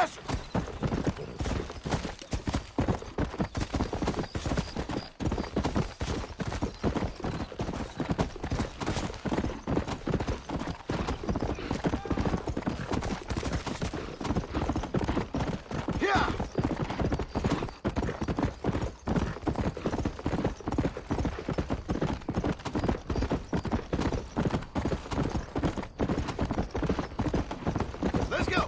Faster! Let's go!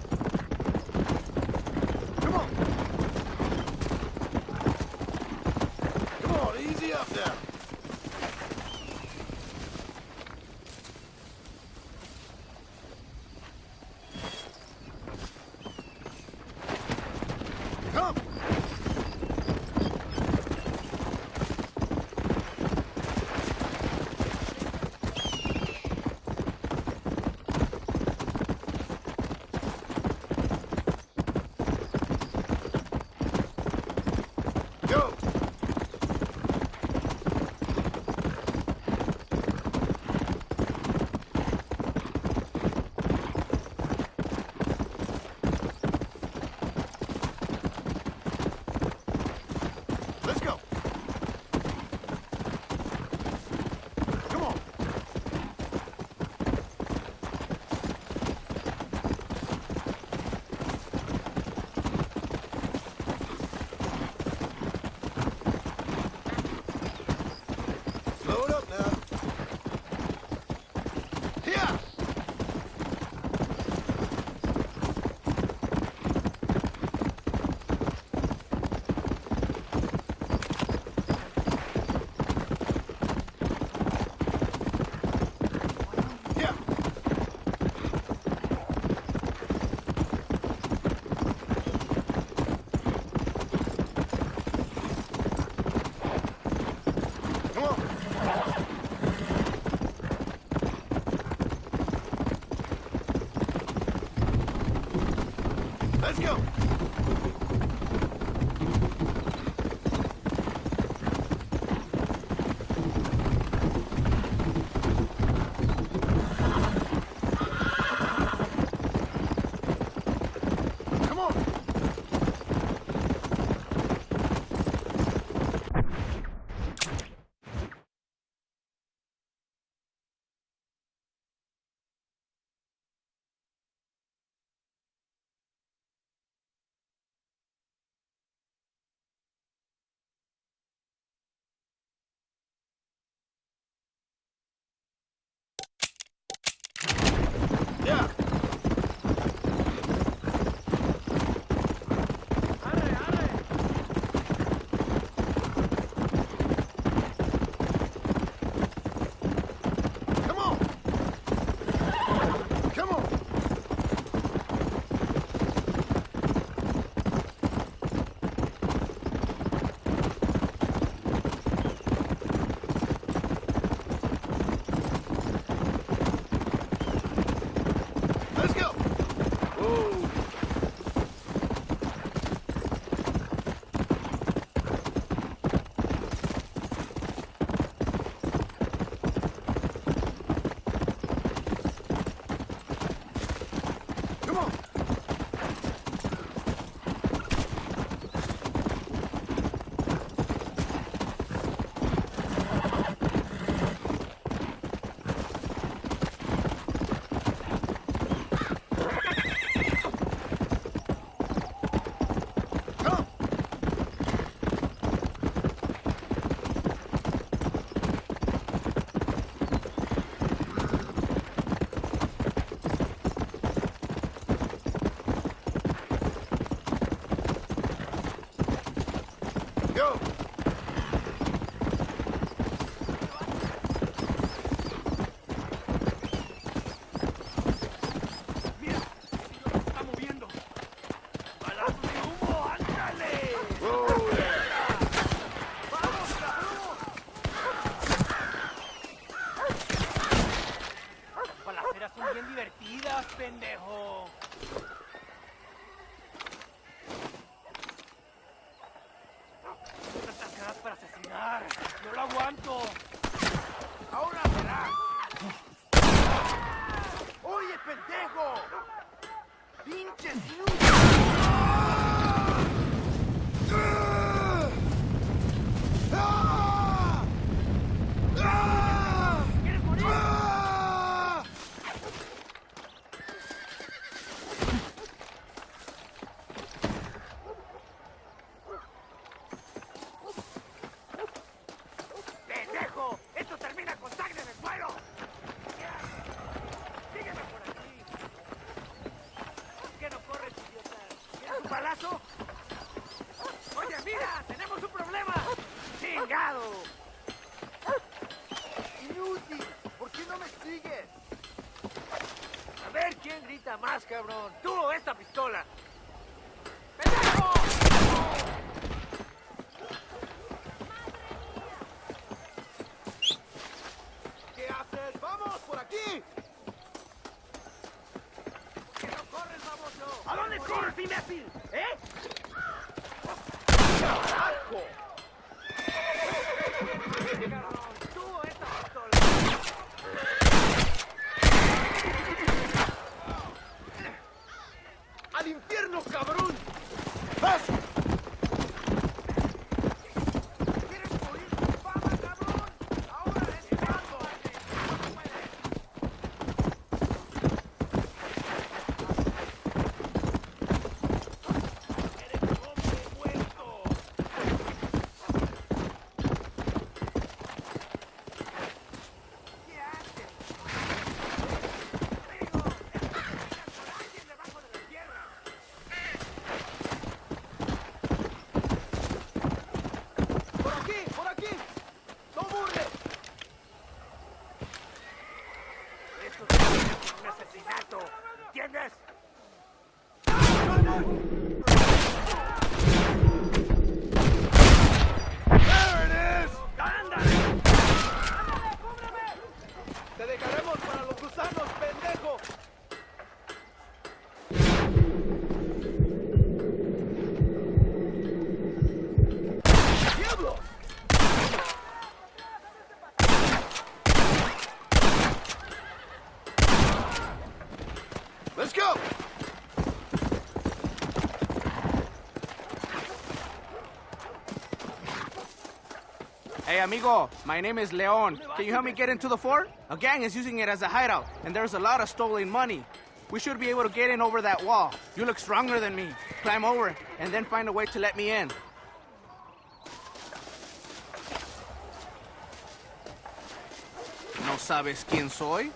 caso? Oye, mira, tenemos un problema. ¡Chingado! Inútil, ¿por qué no me sigues? A ver quién grita más, cabrón. Tú o esta pistola. ¡Pendejo! ¿Qué haces? ¡Vamos, por aquí! ¿Por qué no corres, baboso? ¿A dónde corres, imbécil? ¿Eh? ¡Carajo! Cabrón, tú o esta pistola. ¡Al infierno, cabrón! ¡Paso! ¿Quieres morir con fama, cabrón? Ahora es cuando. Eres un hombre muerto. ¿Qué haces? Amigo, estás con alguien debajo de la tierra. ¡Por aquí, por aquí! ¡No burles! Esto es un asesinato. ¿Entiendes? ¡There it is! ¡Ándale! ¡Te dejaremos para los gusanos, pendejo! ¡Diablos! Let's go! Hey, amigo, my name is Leon. Can you help me get into the fort? A gang is using it as a hideout, and there's a lot of stolen money. We should be able to get in over that wall. You look stronger than me. Climb over, and then find a way to let me in. ¿No sabes quién soy?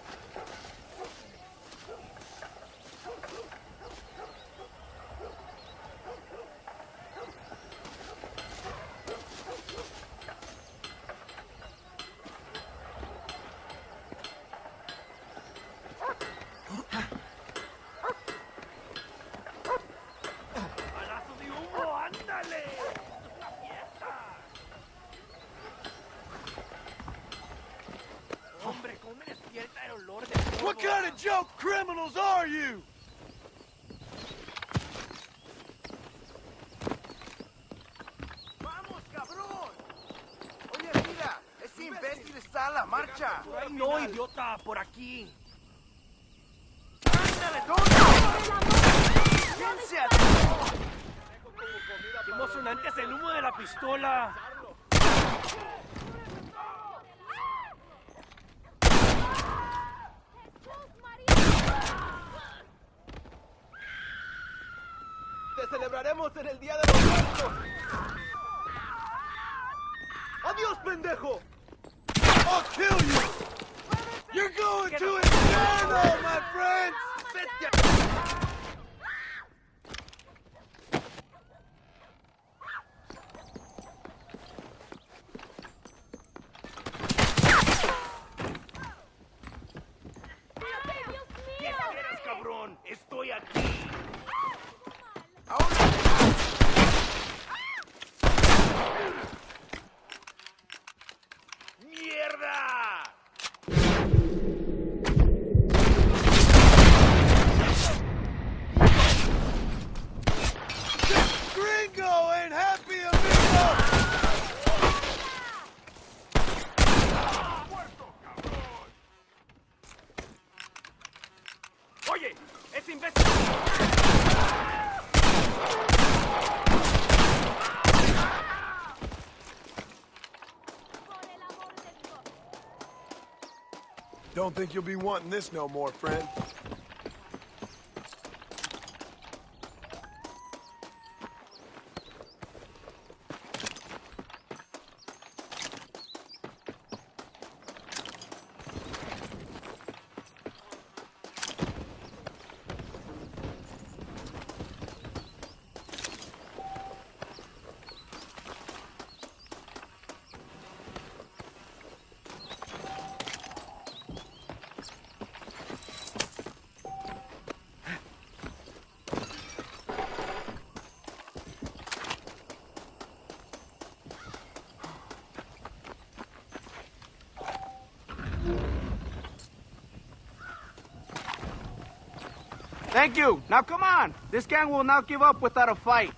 ¡Balazo de humo! ¡Ándale! Hombre, ¿cómo me despierta el olor de todo? What kind of joke criminals are you? ¡Vamos, cabrón! Oye, mira, ese imbécil está a la marcha. Por ahí no, idiota, por aquí. ¡Ándale, ¿Quién se atrevió? ¡Qué emocionante es el humo de la pistola! Te celebraremos en el Día de los Muertos. ¡Adiós, pendejo! I'll kill you! You're going to inferno, my friends! ¿Qué quieres, cabrón? ¡Estoy aquí! ¡Mierda! Gringo ain't happy, amigo! ¡Muerto, cabrón! ¡Oye! ¡Ese imbécil! Don't think you'll be wanting this no more, friend. Thank you. Now come on. This gang will not give up without a fight.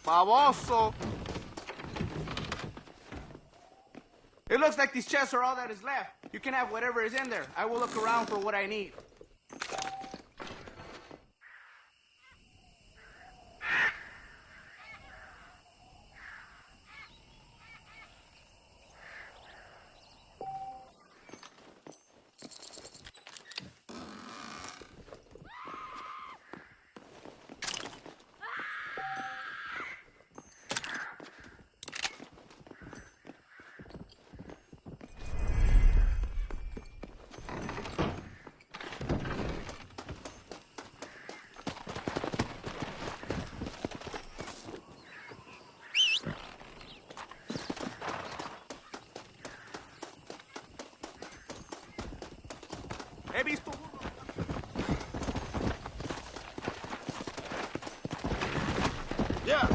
Baboso. It looks like these chests are all that is left. You can have whatever is in there. I will look around for what I need. He visto. Yeah.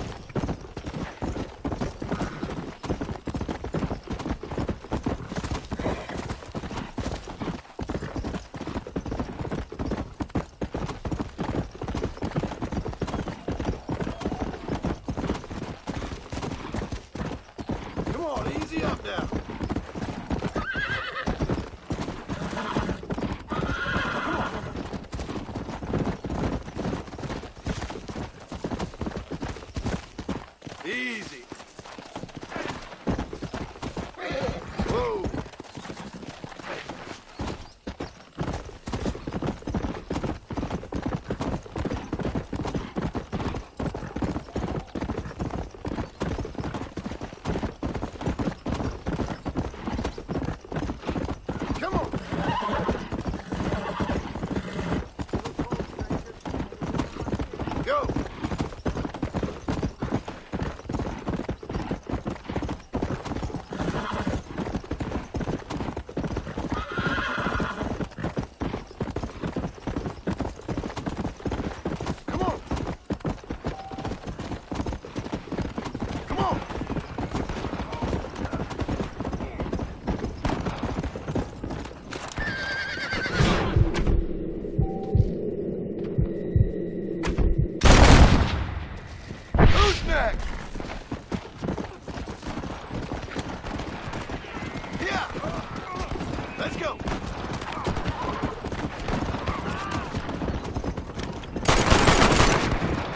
Come on, easy up now. Easy. Whoa. Come on. Go. Let's go.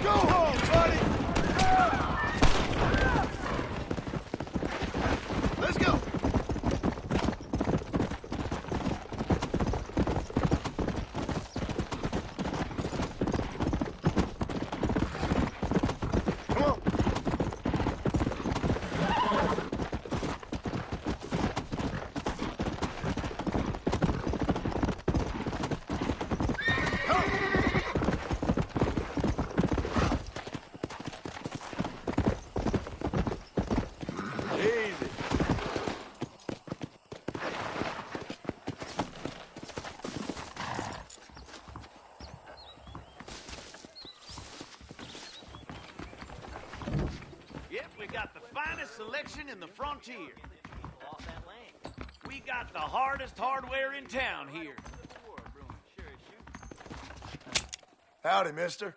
Go home, buddy. Let's go. Come on. Easy. Yep, we got the finest selection in the frontier. We got the hardest hardware in town here. Howdy, mister.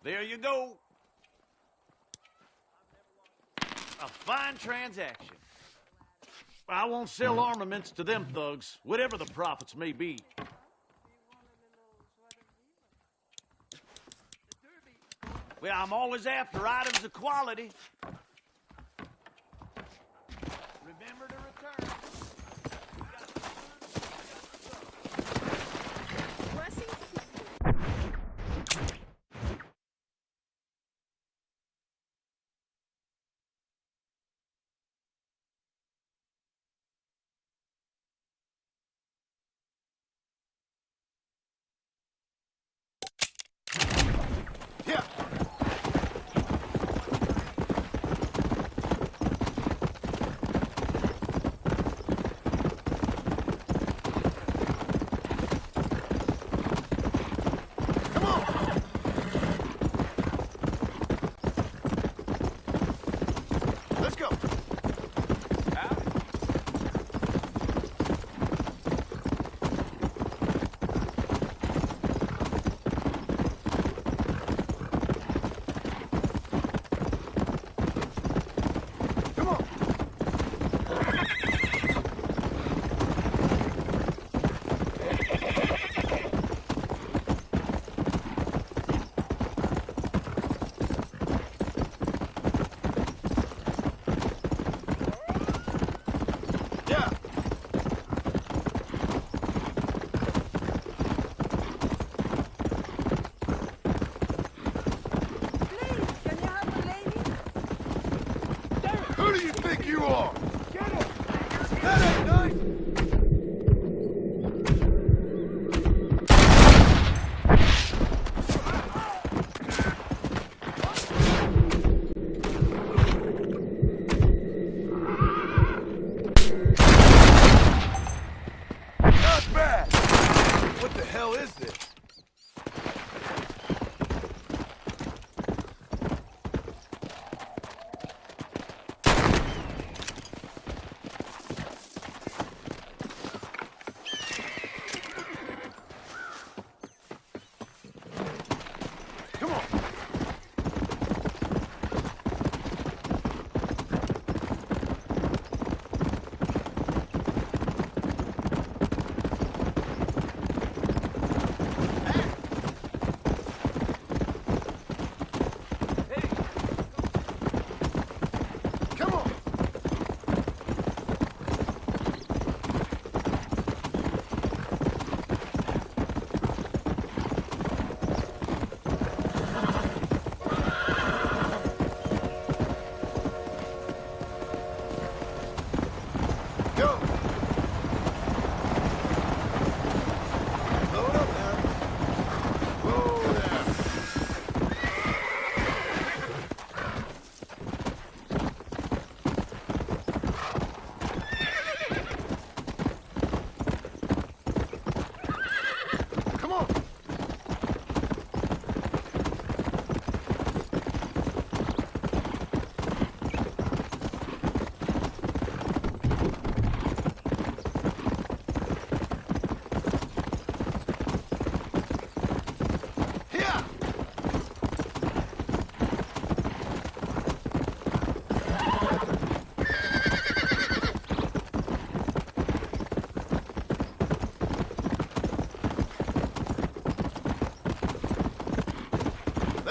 There you go. A fine transaction. I won't sell armaments to them thugs, whatever the profits may be. Well, I'm always after items of quality. Remember to return. Yeah.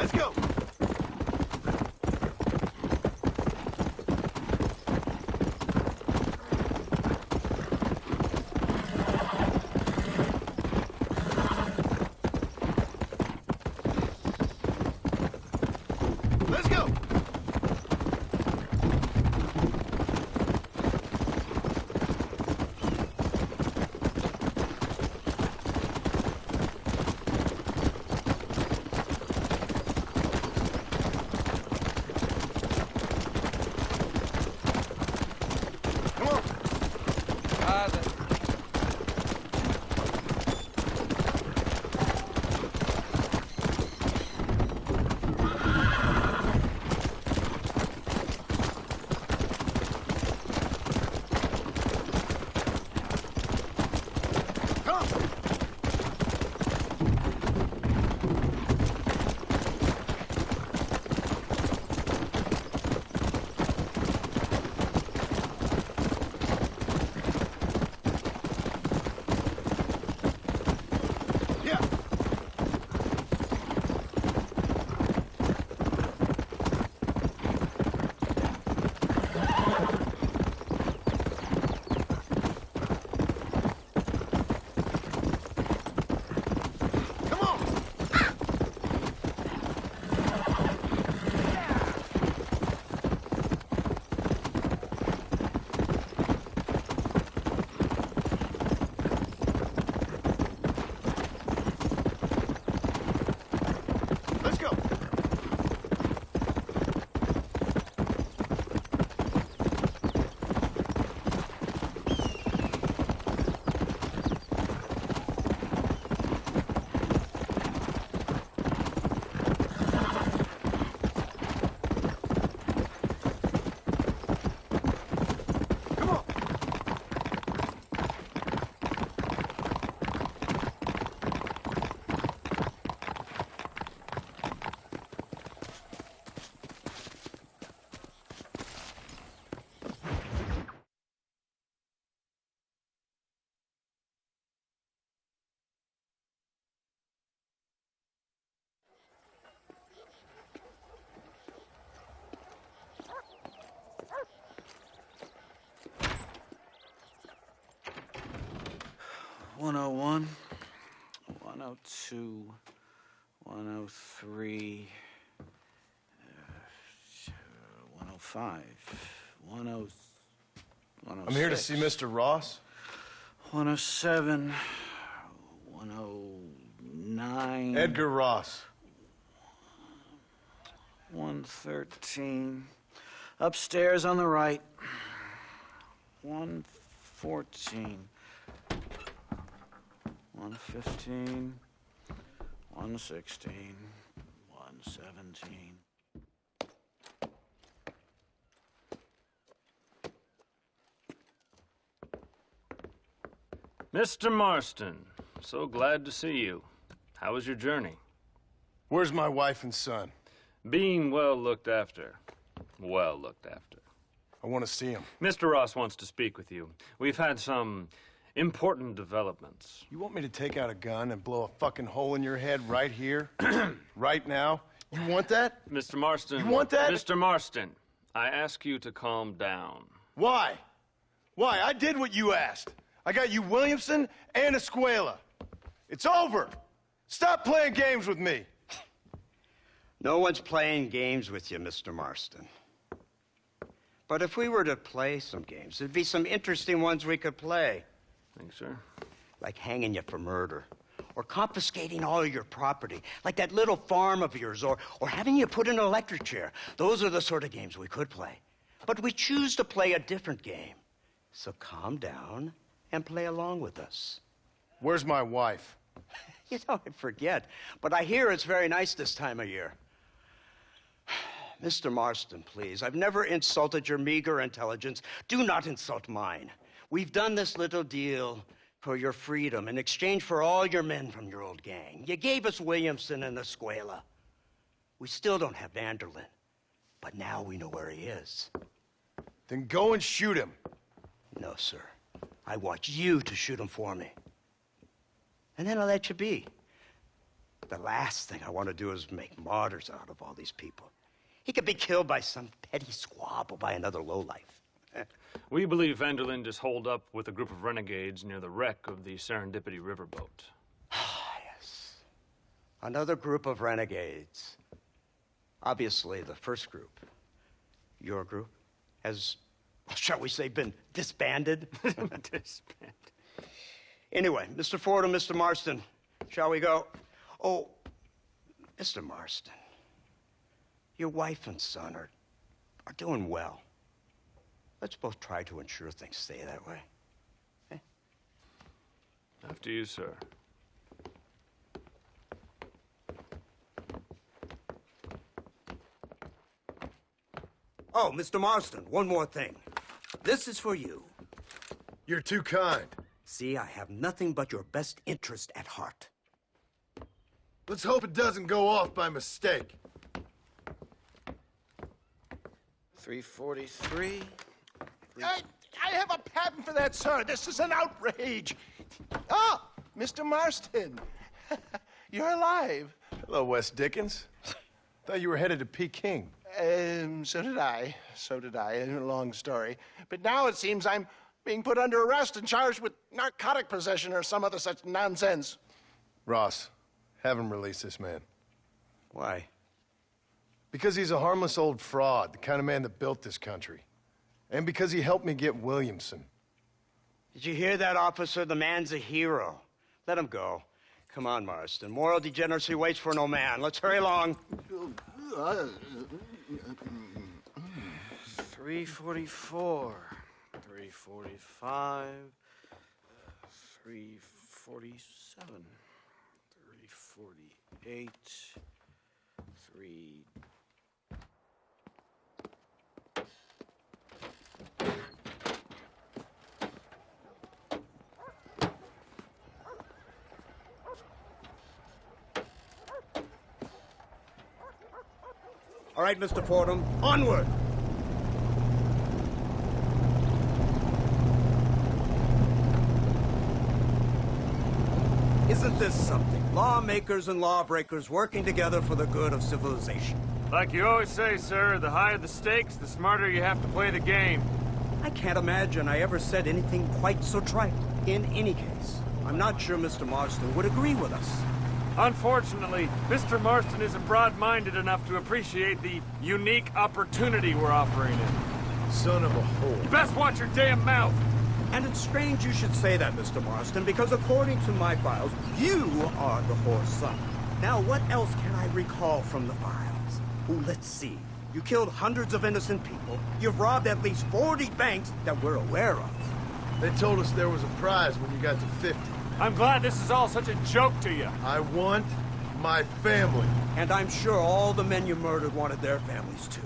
Let's go! Let's go! "101, 102, 103, 105, 106. I'm here to see Mr. Ross. 107, 109. Edgar Ross. 113. Upstairs on the right. 114. 115. 116. 117. Mr. Marston, so glad to see you. How was your journey? Where's my wife and son? Being well looked after. Well looked after. I want to see him. Mr. Ross wants to speak with you. We've had some important developments. You want me to take out a gun and blow a fucking hole in your head right here? Right now? You want that? Mr. Marston. You want that? Mr. Marston, I ask you to calm down. Why? Why? I did what you asked. I got you Williamson and Escuela. It's over. Stop playing games with me. No one's playing games with you, Mr. Marston. But if we were to play some games, there'd be some interesting ones we could play. Thanks, sir. Like hanging you for murder, or confiscating all your property, like that little farm of yours, or having you put in an electric chair. Those are the sort of games we could play. But we choose to play a different game. So calm down and play along with us. Where's my wife? You know, I forget, but I hear it's very nice this time of year. Mr. Marston, please, I've never insulted your meager intelligence. Do not insult mine. We've done this little deal for your freedom in exchange for all your men from your old gang. You gave us Williamson and Escuela. We still don't have Vanderlyn, but now we know where he is. Then go and shoot him. No, sir. I want you to shoot him for me. And then I'll let you be. The last thing I want to do is make martyrs out of all these people. He could be killed by some petty squabble by another lowlife. We believe Vanderlyn is holed up with a group of renegades near the wreck of the Serendipity riverboat. Yes. Another group of renegades. Obviously, the first group, your group, has, shall we say, been disbanded? Disbanded. Anyway, Mr. Fordham, Mr. Marston, shall we go? Oh, Mr. Marston, your wife and son are doing well. Let's both try to ensure things stay that way. Okay? After you, sir. Oh, Mr. Marston, one more thing. This is for you. You're too kind. See, I have nothing but your best interest at heart. Let's hope it doesn't go off by mistake. 343. I have a patent for that, sir. This is an outrage. Oh, Mr. Marston. You're alive. Hello, Wes Dickens. Thought you were headed to Peking. So did I. So did I. A long story. But now it seems I'm being put under arrest and charged with narcotic possession or some other such nonsense. Ross, have him release this man. Why? Because he's a harmless old fraud, the kind of man that built this country. And because he helped me get Williamson. Did you hear that, officer? The man's a hero. Let him go. Come on, Marston. Moral degeneracy waits for no man. Let's hurry along. 344. 345. 347. 348. 3... All right, Mr. Fordham, onward! Isn't this something? Lawmakers and lawbreakers working together for the good of civilization. Like you always say, sir, the higher the stakes, the smarter you have to play the game. I can't imagine I ever said anything quite so trite. In any case, I'm not sure Mr. Marston would agree with us. Unfortunately, Mr. Marston isn't broad-minded enough to appreciate the unique opportunity we're offering him. Son of a whore. You best watch your damn mouth! And it's strange you should say that, Mr. Marston, because according to my files, you are the whore's son. Now, what else can I recall from the files? Oh, let's see. You killed hundreds of innocent people. You've robbed at least 40 banks that we're aware of. They told us there was a prize when you got to 50. I'm glad this is all such a joke to you. I want my family. And I'm sure all the men you murdered wanted their families too.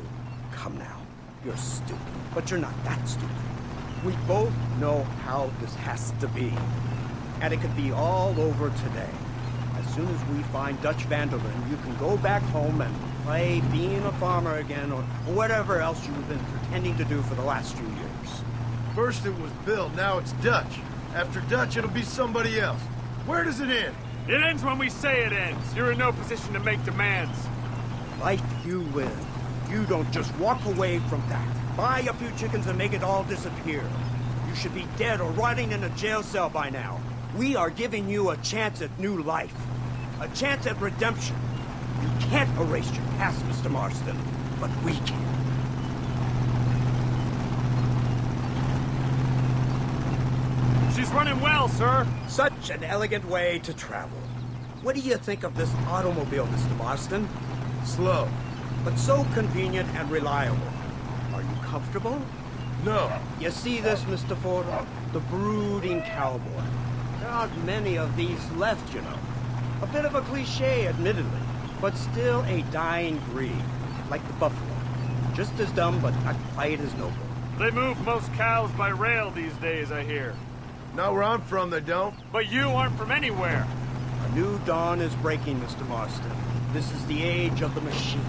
Come now. You're stupid, but you're not that stupid. We both know how this has to be. And it could be all over today. As soon as we find Dutch Vanderlyn, you can go back home and play being a farmer again or whatever else you've been pretending to do for the last few years. First it was Bill, now it's Dutch. After Dutch, it'll be somebody else. Where does it end? It ends when we say it ends. You're in no position to make demands. Like you win. You don't just walk away from that. Buy a few chickens and make it all disappear. You should be dead or rotting in a jail cell by now. We are giving you a chance at new life. A chance at redemption. You can't erase your past, Mr. Marston, but we can. She's running well, sir. Such an elegant way to travel. What do you think of this automobile, Mr. Marston? Slow. But so convenient and reliable. Are you comfortable? No. You see this, Mr. Fordham? The brooding cowboy. There aren't many of these left, you know. A bit of a cliche, admittedly, but still a dying breed, like the buffalo. Just as dumb, but not quite as noble. They move most cows by rail these days, I hear. Not where I'm from, they don't. But you aren't from anywhere. A new dawn is breaking, Mr. Marston. This is the age of the machine.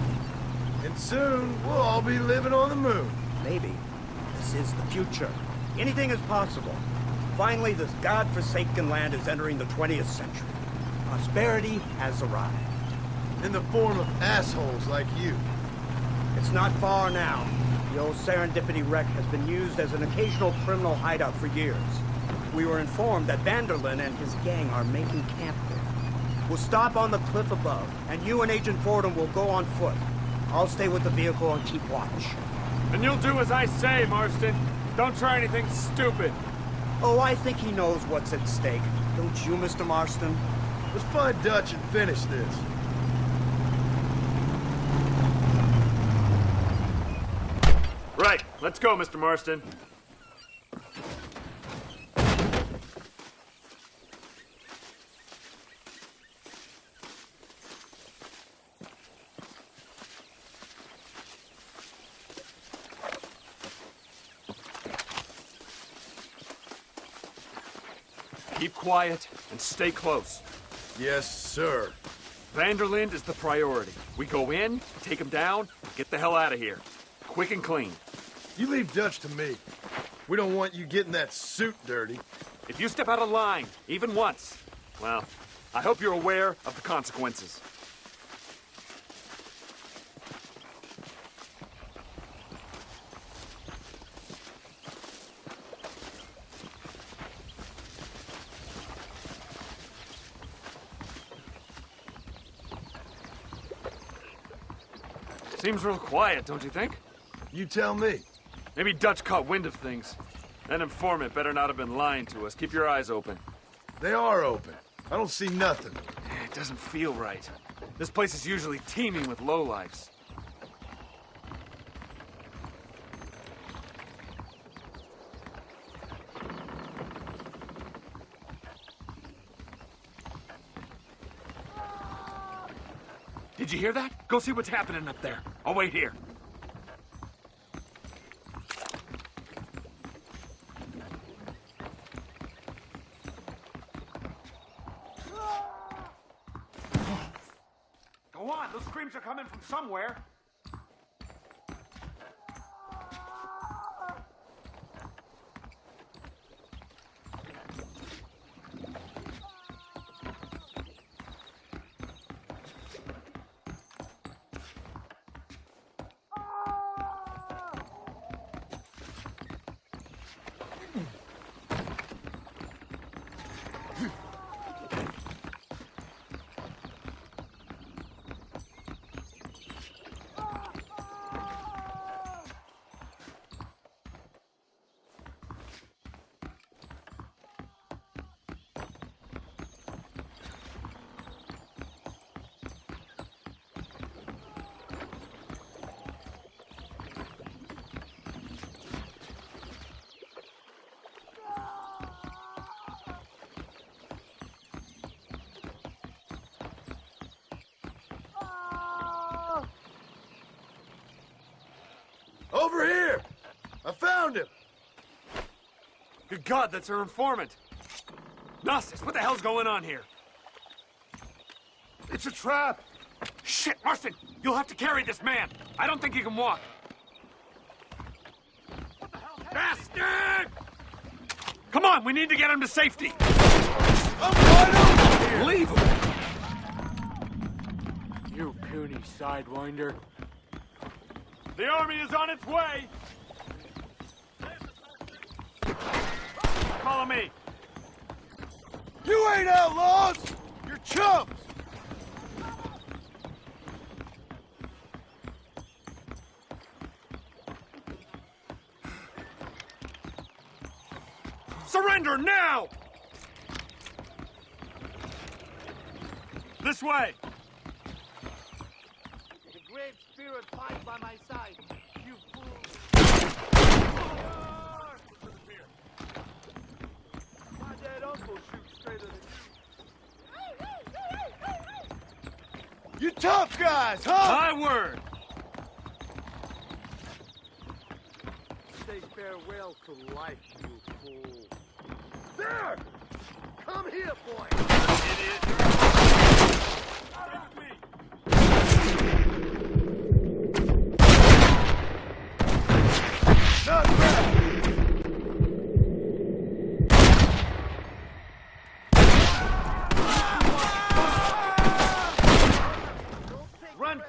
And soon, we'll all be living on the moon. Maybe. This is the future. Anything is possible. Finally, this godforsaken land is entering the 20th century. prosperity has arrived. In the form of assholes like you. It's not far now. The old Serendipity wreck has been used as an occasional criminal hideout for years. We were informed that Vanderlyn and his gang are making camp there. We'll stop on the cliff above, and you and Agent Fordham will go on foot. I'll stay with the vehicle and keep watch. And you'll do as I say, Marston. Don't try anything stupid. Oh, I think he knows what's at stake. Don't you, Mr. Marston? Let's find Dutch and finish this. Right, let's go, Mr. Marston. Keep quiet and stay close. Yes, sir. Vanderlyn is the priority. We go in, take him down, get the hell out of here. Quick and clean. You leave Dutch to me. We don't want you getting that suit dirty. If you step out of line, even once, well, I hope you're aware of the consequences. Seems real quiet, don't you think? You tell me. Maybe Dutch caught wind of things. That informant better not have been lying to us. Keep your eyes open. They are open. I don't see nothing. It doesn't feel right. This place is usually teeming with lowlifes. Did you hear that? Go see what's happening up there. I'll wait here. Go on, those screams are coming from somewhere. Over here! I found him! Good God, that's our informant. Gnostics, what the hell's going on here? It's a trap! Shit, Marston! You'll have to carry this man! I don't think he can walk! Bastard! Come on, we need to get him to safety! I'm right over here! Leave him! You puny sidewinder. The army is on its way! Follow me! You ain't outlaws! You're chumps! Surrender now! This way! The Great Spirit fight by my side. You fools! My dead uncle shoots straighter than you. You tough guys, huh? My word! Say farewell to life, you fool. There! Come here, boy! Not bad!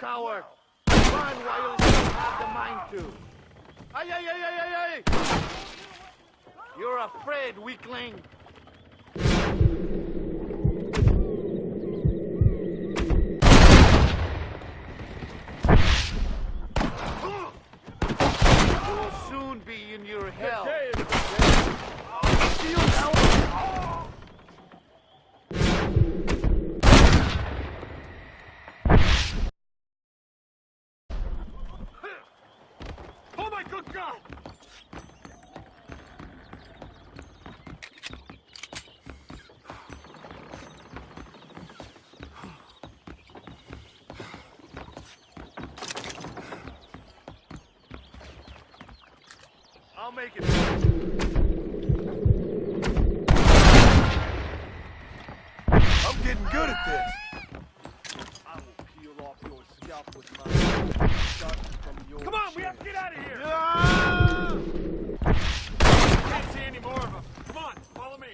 coward! Run while you still have the mind to! Ay, ay, ay, ay, ay, ay! You're afraid, weakling! You'll soon be in your hell! Oh my good God! I'll make it. I'm getting good at this. I will peel off your scalp with my shot from your Come on, we chin. have to get out of here! Ah! Can't see any more of them. Come on, follow me.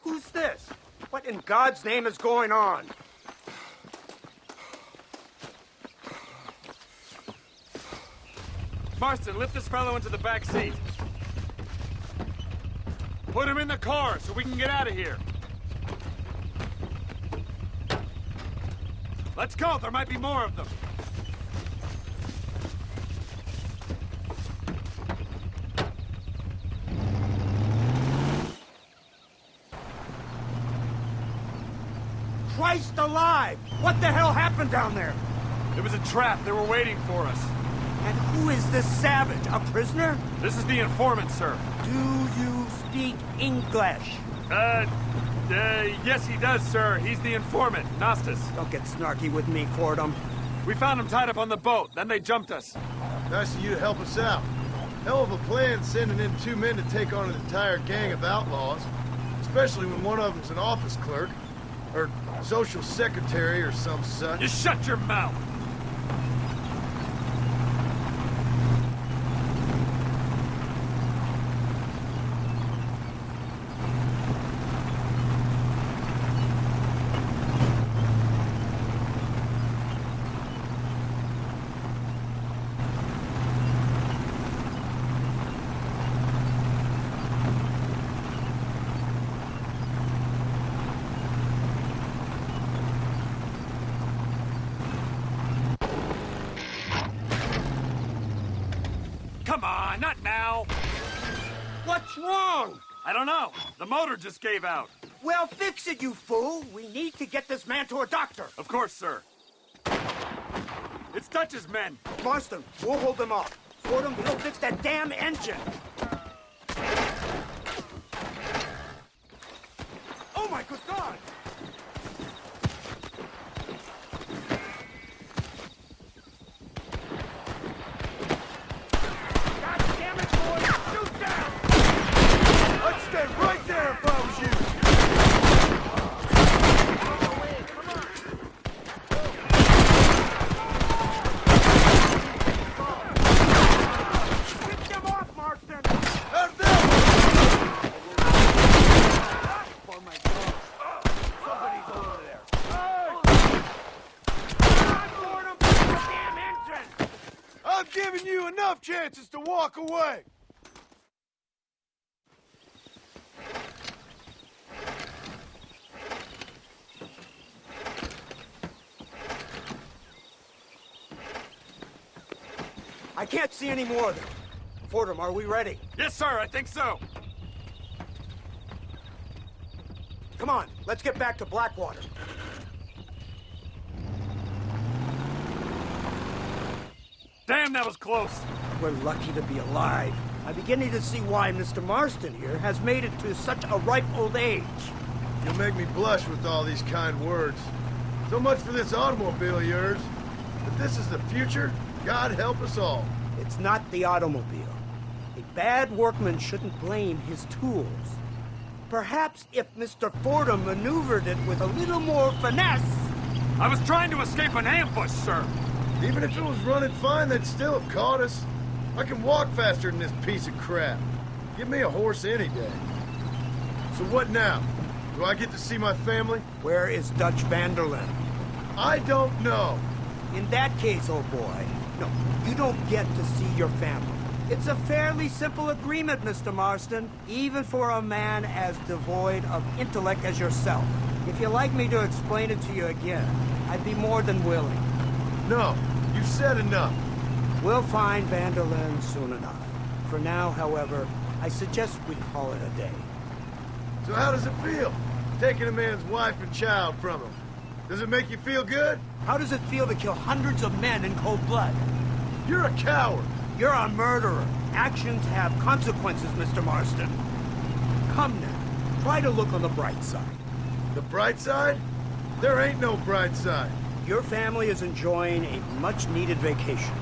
Who's this? What in God's name is going on? Marston, lift this fellow into the back seat. Put him in the car so we can get out of here. Let's go, there might be more of them. Christ alive! What the hell happened down there? It was a trap, they were waiting for us. And who is this savage? A prisoner? This is the informant, sir. Do you speak English? Yes he does, sir. He's the informant, Nostus. Don't get snarky with me, Fordham. We found him tied up on the boat, then they jumped us. Nice of you to help us out. Hell of a plan sending in 2 men to take on an entire gang of outlaws. Especially when one of them's an office clerk. Or social secretary or some such. You shut your mouth! Come on, not now! What's wrong? I don't know. The motor just gave out. Well, fix it, you fool. We need to get this man to a doctor. Of course, sir. It's Dutch's men. Marston, we'll hold them off. Fordham, we'll fix that damn engine. Oh, my good God! God damn it, boys! Shoot down! I'd stay right there if I was you! Pick them off, Marston! Out there! Oh, my God. Somebody's over there. Come on, Fordham! Fix the damn engine! I'm giving you enough chances to walk away! I can't see any more of them. Fordham, are we ready? Yes, sir, I think so. Come on, let's get back to Blackwater. Damn, that was close. We're lucky to be alive. I'm beginning to see why Mr. Marston here has made it to such a ripe old age. You'll make me blush with all these kind words. So much for this automobile of yours. But this is the future, God help us all. It's not the automobile. A bad workman shouldn't blame his tools. Perhaps if Mr. Fordham maneuvered it with a little more finesse... I was trying to escape an ambush, sir. Even if it was running fine, they'd still have caught us. I can walk faster than this piece of crap. Give me a horse any day. So what now? Do I get to see my family? Where is Dutch Vanderlyn? I don't know. In that case, old boy, no, you don't get to see your family. It's a fairly simple agreement, Mr. Marston, even for a man as devoid of intellect as yourself. If you'd like me to explain it to you again, I'd be more than willing. No, you've said enough. We'll find Vanderlyn soon enough. For now, however, I suggest we call it a day. So how does it feel, taking a man's wife and child from him? Does it make you feel good? How does it feel to kill hundreds of men in cold blood? You're a coward. You're a murderer. Actions have consequences, Mr. Marston. Come now, try to look on the bright side. The bright side? There ain't no bright side. Your family is enjoying a much-needed vacation,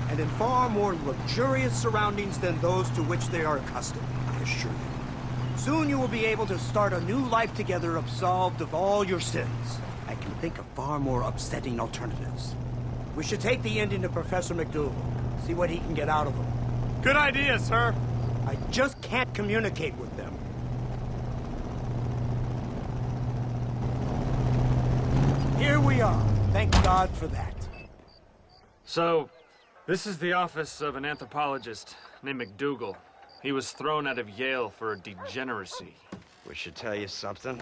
and in far more luxurious surroundings than those to which they are accustomed, I assure you. Soon you will be able to start a new life together, absolved of all your sins. I can think of far more upsetting alternatives. We should take the Indian to Professor McDougal, see what he can get out of him. Good idea, sir. I just can't communicate with them. Here we are. Thank God for that. So, this is the office of an anthropologist named McDougal. He was thrown out of Yale for a degeneracy. We should tell you something.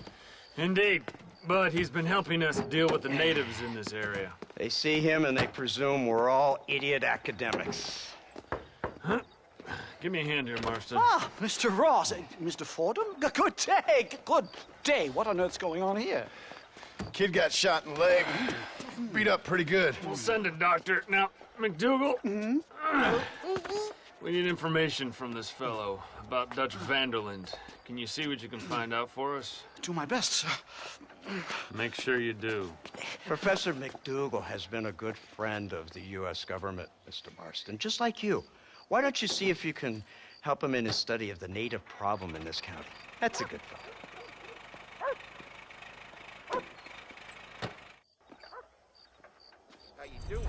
Indeed, but he's been helping us deal with the natives in this area. They see him and they presume we're all idiot academics. Huh? Give me a hand here, Marston. Ah, Mr. Ross. Mr. Fordham? Good day. Good day. What on earth's going on here? Kid got shot in the leg. Beat up pretty good. We'll send a doctor. Now, McDougal, we need information from this fellow about Dutch Vanderlyn. Can you see what you can find out for us? Do my best, sir. Make sure you do. Professor McDougal has been a good friend of the U.S. government, Mr. Marston, just like you. Why don't you see if you can help him in his study of the native problem in this county? That's a good fellow. How you doing?